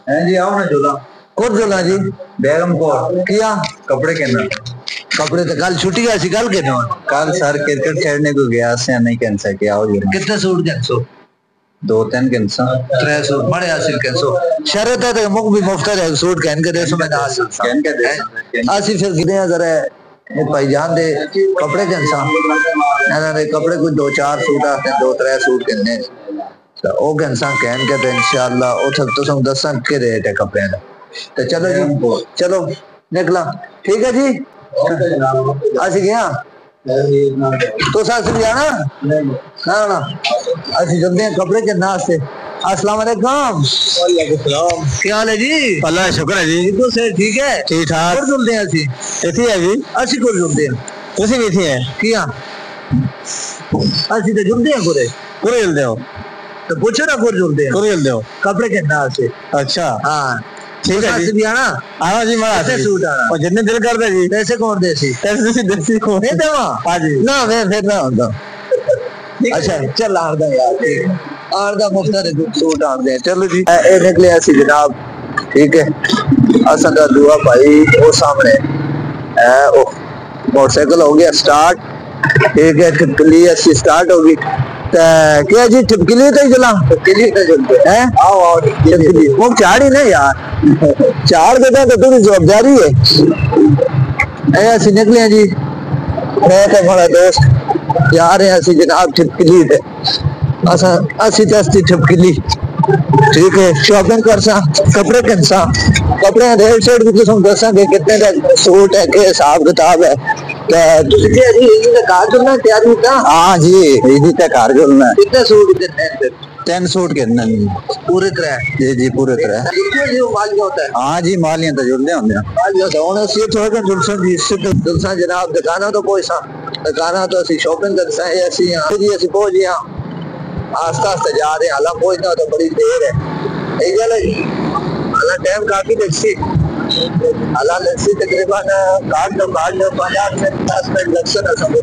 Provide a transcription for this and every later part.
है जी, आओ ना झूला। कौन झूला जी? बेगम को किया कपड़े के ना कपड़े तो कल छुट्टी ऐसी कल के ना कल सर क्रिकेट खेलने को गया से नहीं कैंसिल किया हो जी। कितने सूट कैंसो? 2-3 कैंसिल 3 सूट बड़े हासिल कैंसो शरत है तो मुख भी मुफ्त है सूट कहन के दे सो मैं ना कहन के दे आसिफ फिर गिने जरा भाईजान दे कपड़े कैंसा ना दे कपड़े कुछ 2-4 सूट आते हैं 2-3 सूट किन्ने तो ओ कैंसा कहन के तो इंशाल्लाह ओ सब तो सब दसन के रेट है कपड़े का तो चलो जी चलो निकला ठीक है जी असि गया तो साथ जाना ना ना असि चलते हैं कपड़े के नाश्ते। अस्सलाम वालेकुम। वालेकुम सलाम। क्या हाल है जी? अल्लाह शुक्र है जी। तो से ठीक है ठीक ठाक और जुलते हैं असि इथे है जी असि को जुलते हैं ਤੁਸੀਂ ਵੀ ਇੱਥੇ ਹੈ किया असि तो जुलते हैं पूरे पूरे जुलते हो तो पूछो ना पूरे जुलते हैं पूरे जुलते हो कपड़े के नाश्ते। अच्छा हाँ ठीक है जी भी आना आना जी मरा कैसे सूट आना और जितने दिल करते जी पैसे कौन देसी ऐसे देसी को नहीं देवा हां जी ना मैं फिर ना होता अच्छा चल आरदा यार ठीक आरदा मुफ्त सूट आर दे चलो जी ए निकले ऐसी जनाब ठीक है असा दा दुआ भाई वो सामने है ओ मोटरसाइकिल हो गया स्टार्ट ठीक है टिपकली ऐसी स्टार्ट होगी क्या जी टिपकली तो चला टिपकली तो चलते हैं आओ आओ टिपकली वो चाड़ ही नहीं यार चाड़ देता तो तुम्हें जवाबदारी है ऐसे निकले जी मैं तो हमारा दोस्त जा रहे हैं ऐसी जनाब टिपकली थे असी दस्ती टिपकली ठीक है शॉपिंग कर सा कपड़े कैंसा कपड़े रेट शेट भी तुम दसा के कितने का सूट है के हिसाब किताब है तुझे जी इधर कार चलना तैयारी का हां जी इधर कार चलना है कितने सूट कितने 10 सूट कितने पूरे तरह जी पूरे तरह जी मालिया होता है हां जी मालियां तो जुड़दे होंगे मालिया तो होना सी थोड़ा जुलसन जी सिद्ध जुलसन जनाब दुकाना तो कोई सा दुकाना तो असि शॉपिंग कर सा है असि यहां जी असि पहुंच गया आस्ता आस्ता जा रहे हैं हालांकि पहुंचना तो बड़ी देर है ठीक है हालांकि टाइम काफी लक्सी हालांकि लक्सी तकरीबन काट दो 50 से 10 मिनट लग सकता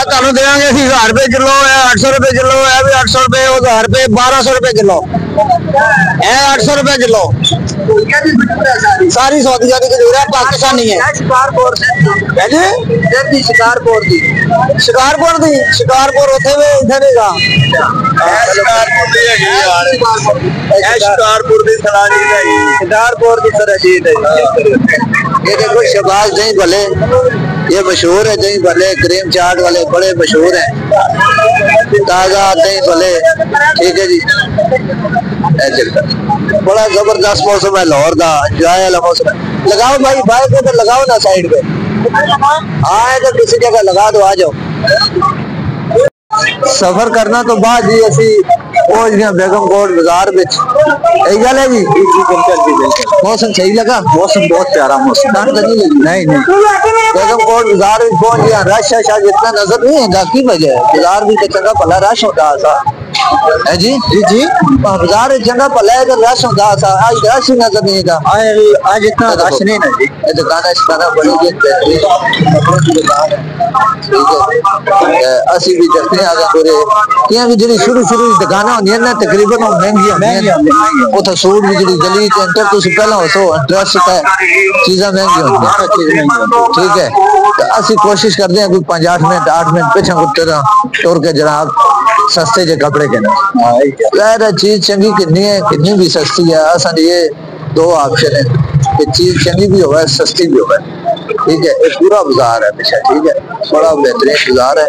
ਤੁਹਾਨੂੰ ਦੇਵਾਂਗੇ ਅਸੀਂ 1000 ਰੁਪਏ ਕਿਲੋ ਹੈ 800 ਰੁਪਏ ਕਿਲੋ ਹੈ ਵੀ 800 ਰੁਪਏ 1000 ਰੁਪਏ 1200 ਰੁਪਏ ਕਿਲੋ है 800 रुपए किलो सारी सऊदी की खजूर है पाकिस्तानी है शिकारपुर शिकारपुर उथे भी इथे भी गा शिकारपुर दी सलानी है शिकारपुर दी तरजीह है ये देखो शहबाज दही भले ये मशहूर है दही भले क्रीम चाट वाले बड़े मशहूर हैं ताजा दही भले ठीक है जी बड़ा जबरदस्त मौसम है लाहौर का एंजॉय वाला मौसम है लगाओ भाई बाइक को तो लगाओ ना साइड पे हाँ तो किसी जगह लगा दो आ जाओ सफर करना तो बाद जी असी पहुंच गए बेगम कोट बाजार विच यही गल है जी मौसम सही लगा मौसम बहुत प्यारा मौसम ठंड तो नहीं लगी नहीं बेगम कोट बाजार विच पहुंच गया रश है शायद इतना नजर नहीं आता की वजह है बाजार भी तो चंगा भला रश होता है जी जी जी बाजार चंगा भला है रश होता है आज रश ही नजर नहीं आता आज इतना रश नहीं ना जी दुकान बड़ी ਅਸੀਂ ਵੀ ਜੱਟੇ ਆ ਗਏ ਕਿਹਾ ਵੀ ਜਿਹੜੀ ਸ਼ੁਰੂ ਦੀ ਦੁਕਾਨਾਂ ਹੁੰਦੀਆਂ ਨੇ ਤਕਰੀਬਨ ਉਹ ਮਹਿੰਗੀਆਂ ਉਹ ਤਾਂ ਸੂਟ ਵੀ ਜਿਹੜੀ ਗਲੀ ਚ ਐਂਟਰ ਤੁਸੀਂ ਪਹਿਲਾਂ ਉਸੋ ਐਡਰੈਸ ਤੇ ਚੀਜ਼ਾਂ ਮਹਿੰਗੀਆਂ ਹੁੰਦੀਆਂ ठीक है। तो ਅਸੀਂ कोशिश करते हैं कोई 5-8 मिनट पीछे टुर के जनाब सस्ते जे कपड़े के ना चीज चंगी कितनी भी सस्ती है असा ये दो ऑप्शन है कि चीज चंगी भी हो सस्ती भी हो ठीक है। एक पूरा बाजार है पीछे ठीक है बड़ा बेहतरीन बाजार है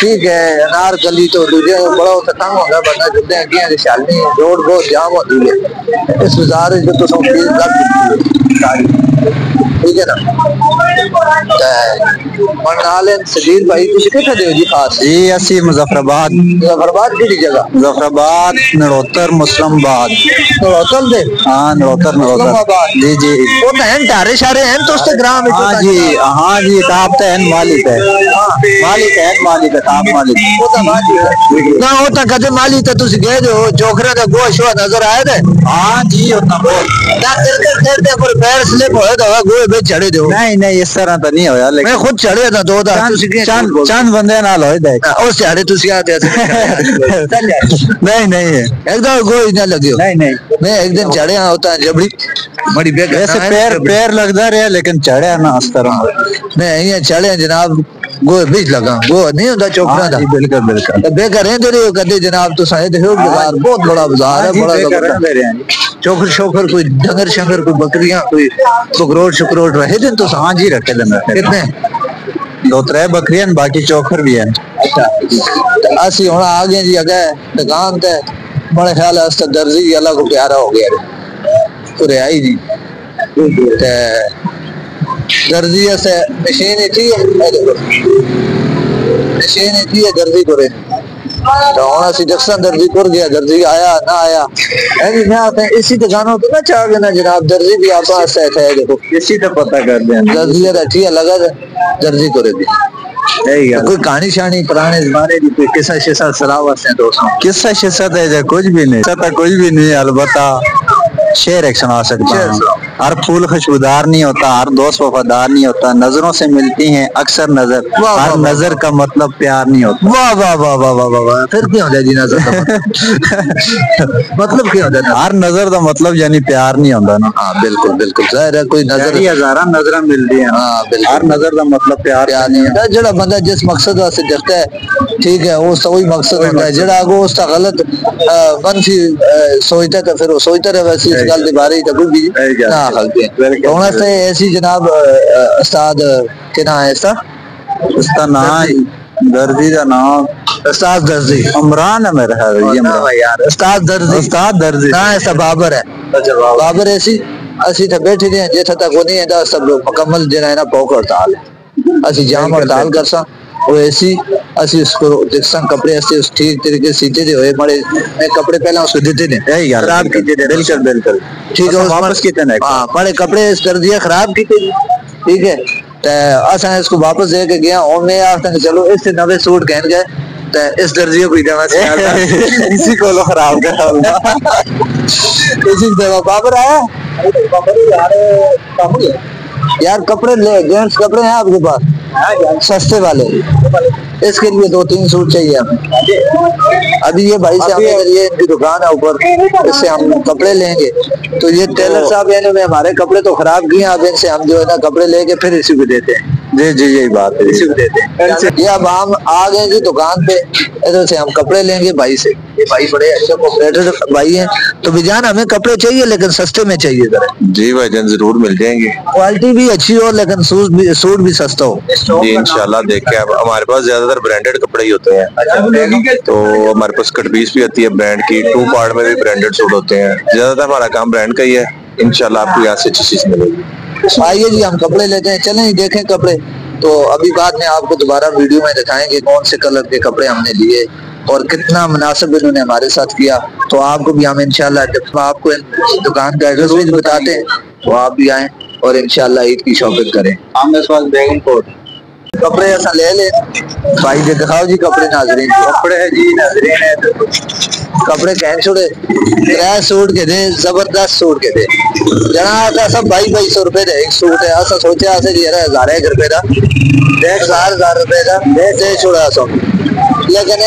ठीक है। अनारकली तो दूजे बड़ा तंग होगा बंदा जुड़ते हैं अगे शाली रोड बहुत जाम होती है इस बाजार ठीक है ना। सलील भाई तुम किथे दे जी खास जी असी मुजफ्फराबाद की जगह मुजफ्फराबाद नड़ोतर मुस्लिमाबाद नड़ोतर दे हाँ नड़ोतर जी जी वो तो हैं टारे शारे हैं तो उसके ग्राम हाँ जी ताप तो है मालिक है मालिक है ताप मालिक वो तो ना वो तो कदे मालिक तो तुसी गए हो जोखरे का गोश हुआ नजर आए थे हाँ जी उतना बहुत ना तेरे पर पैर स्लिप होए तो गोए पे चढ़े दो नहीं इस तरह तो नहीं होया लेकिन मैं खुद चढ़े था दो दा चंद बंदे नाल होए दे उस चढ़े तुसी आते नहीं एकदम गोई ना लगियो नहीं मैं एक दिन चढ़े होता जबड़ी बड़ी वैसे पैर लगता रहा लेकिन चढ़े ना इस तरह मैं यहीं चढ़े जनाब गोए बीच लगा गो नहीं होता चौकड़ा दा बिल्कुल बेकार रहंदे रहो कदे जनाब तो साए देखो बाजार बहुत बड़ा बाजार है बड़ा चोकर कोई डंगर शंगर कोई बकरियां कोई शुक्रोट रहे दिन तो हाँ जी रखे दिन कितने 2-3 बकरियां बाकी चोकर भी है। अच्छा असि हुन आ गए जी अगे दुकान ते बड़े ख्याल है दर्जी अलग को प्यारा हो गया तो आई जी ते दर्जी से मशीन थी दर्जी को तो हूं असि जक्सन दर्जी कर गया दर्जी आया ना आया मैं इसी दुकानों तो ना चाह गए ना जनाब दर्जी भी आप है देखो इसी तो पता कर दे दर्जी रखी लगा दर्जी को कोई कहानी शानी पुराने जमाने की कोई किस्सा शिस्सा सलाह वास्ते दोस्तों किस्सा शिस्सा तो कुछ भी नहीं अलबत्ता शेर एक सुना सकता हूँ। हर फूल खुशबूदार नहीं होता हर दोस्त वफादार नहीं होता नजरों से मिलती हैं अक्सर नजर हर नजर का मतलब प्यार नहीं होता। वाह वाह वाह वाह वाह वाह फिर क्यों होता जी नजर मतलब क्यों होता हर नजर का मतलब यानी प्यार नहीं होता ना। हाँ बिल्कुल जाहिर है कोई नजर हजारा नजर मिलती है हर नजर का मतलब प्यार नहीं होता जड़ा बंदा जिस मकसद वास्ते जगता है ठीक है वो वही मकसद होता है जड़ा अगो उसका गलत मनफी सोचता है तो फिर वो सोचता रहे वैसे इस गल के बारे तो कोई भी ना होना से ऐसी जनाब उस्ताद के ना है इसका नाम दर्जी का नाम उस्ताद दर्जी इमरान है मेरा यार उस्ताद दर्जी ना ऐसा बाबर है बाबर ऐसी असि तो बैठे रहे जिथे तक वो नहीं है सब लोग मुकम्मल जो है ना भूख हड़ताल है असि जाम हड़ताल कर सा वो ऐसी असि उसको दिखसन कपड़े ऐसे उस ठीक तरीके से सीते थे बड़े मैं कपड़े पहले उसको देते थे खराब कीते थे बिल्कुल ठीक है वापस कीते ने हां बड़े कपड़े कर दिया खराब कीते ठीक है ते असा इसको वापस दे के गया और मैं आखता चलो इससे नवे सूट कहन गए ते इस दर्जी को देना चाहिए इसी को लो खराब कर इसी देवा बाबर आया यार कपड़े ले जेंट्स कपड़े हैं आपके पास सस्ते वाले इसके लिए 2-3 सूट चाहिए हमें अभी ये भाई साहब ये इनकी दुकान है ऊपर इससे हम कपड़े लेंगे तो ये टेलर साहब इन्होंने हमारे कपड़े तो खराब किए अब इनसे हम जो है ना कपड़े लेके फिर इसी को देते हैं जी यही बात है इसी को देते हैं ये अब हम आ गए जी दुकान पे इधर से हम कपड़े लेंगे भाई से ये भाई बड़े अच्छे कोऑपरेटर भाई हैं तो विजान हमें कपड़े चाहिए लेकिन सस्ते में चाहिए जरा जी भाईजान जरूर मिल जाएंगे क्वालिटी भी अच्छी हो लेकिन सूट भी सस्ता हो जी इंशाल्लाह देखिए हमारे पास ज्यादातर ब्रांडेड कपड़े ही होते हैं तो हमारे पास कट पीस भी आती है ब्रांड की 2 पार्ट में भी ब्रांडेड सूट होते हैं ज्यादातर हमारा काम ब्रांड का ही है इंशाल्लाह आपको यहाँ से अच्छी चीज मिलेगी। आइए जी हम कपड़े लेते हैं चलें देखें कपड़े तो अभी बाद में आपको दोबारा वीडियो में दिखाएंगे कौन से कलर के कपड़े हमने लिए और कितना मुनासिब इन्होंने हमारे साथ किया तो आपको भी हम इंशाल्लाह जब आपको दुकान का एड्रेस भी बताते हैं तो आप भी आए और इंशाल्लाह ईद की शॉपिंग करें। कपड़े ऐसा ले ले भाई जी दिखाओ जी कपड़े नाजरीन कपड़े है जी नाजरीन है कपड़े कह छोड़े त्रै सूट के दे जबरदस्त सूट के दे जना सब 2200 रुपए दे एक सूट है सोचा 1000 रुपए का 1000 रुपए का दे छोड़ा सब लेकिन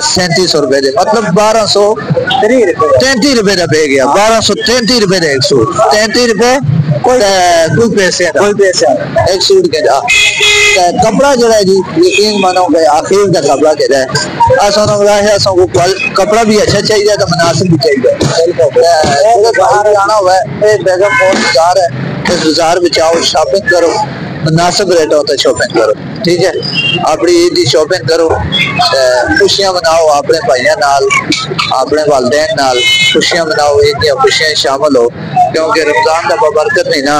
3700 रुपए दे मतलब 1233 रुपए का पे गया। 1233 रुपए का एक सूट, 33 रुपए कोई पैसे एक सूट के दा कपड़ा जो है जी यकीन मानो कि आखिर का कपड़ा के है असों को कपड़ा भी अच्छा चाहिए तो मुनासिब भी चाहिए। बाहर जाना हुआ है बेगम और बाजार है, इस बाजार में जाओ शॉपिंग करो, मुनासिब रेट होता है शॉपिंग करो, ठीक है। अपनी ईद की शॉपिंग करो, खुशियां मनाओ अपने भाइयों नाल, अपने वालदैन नाल खुशियां मनाओ, ईद दी खुशियां शामिल हो, क्योंकि रमजान का बरकत महीना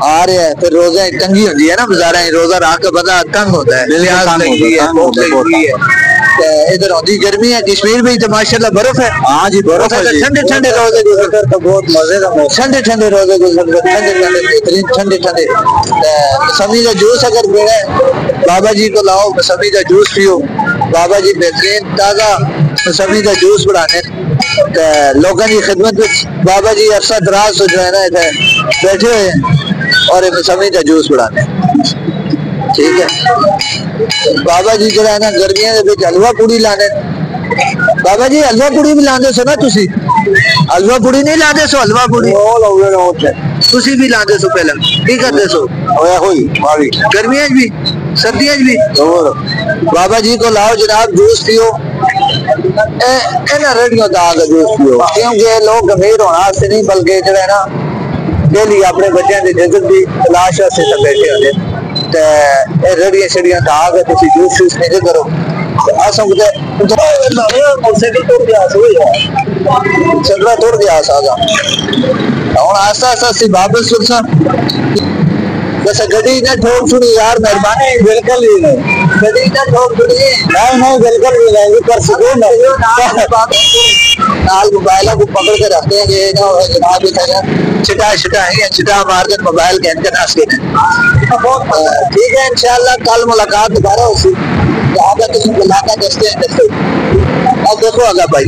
आ रहा है। फिर रोजा तंगी होती है ना बाजार, रोजा रख के बंदा तंग होता है, प्यास लगी है, भूख लगी है। इधर होती गर्मी है, कश्मीर में तो माशाल्लाह बर्फ है। हाँ जी बर्फ है, ठंडे ठंडे रोजे गुजर तो बहुत मजे का मौसम, ठंडे ठंडे रोजे गुजर, ठंडे ठंडे बेहतरीन ठंडे ठंडे मौसमी का जूस अगर पीना है बाबा जी को लाओ, मौसमी का जूस पियो। बाबा जी बेहतरीन ताजा मौसमी का जूस बनाने लोगों की खिदमत में बाबा जी अरसा दराज से जो है ना इधर बैठे हुए हैं और मौसमी का जूस बनाने, ठीक है। बाबा जी जो है ना गर्मियों के हलवा पूड़ी लाने, बाबा जी हलवा पूड़ी भी लाते सो ना तुसी, हलवा पूड़ी नहीं लाते सो, हलवा पूड़ी तुसी भी लाते सो पहले की करते सो गर्मियों भी सर्दियों भी। बाबा जी को लाओ जनाब जूस पियो, रेडियो का जूस पियो, क्योंकि लोग गंभीर होना से नहीं बल्कि जो है ना डेली अपने बच्चों की जगत की तलाश से बैठे होते रेडियो शेडियो ढा के तुम जूस शूस नहीं करो। चलना तोड़ गया सागा और आस्ता आस्ता वापस वैसे गड्डी ना ठोक सुनी यार, मेहरबानी बिल्कुल ही नहीं, गड्डी ना ठोक सुनी नहीं बिल्कुल भी नहीं कर सको नाल मोबाइलों को पकड़ के रखते हैं ये ना जनाब छिटा छिटा है छिटा मार के मोबाइल कहते हैं नाश के। ठीक है इंशाल्लाह कल मुलाकात दोबारा होगी, जहाँ का तुम इलाका दसते हैं अब देखो अगर भाई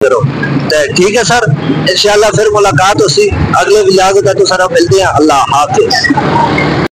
करो। तो ठीक है सर, इंशाल्लाह फिर मुलाकात होसी अगले व्लॉग का, तो सर मिलते हैं। अल्लाह हाफिज।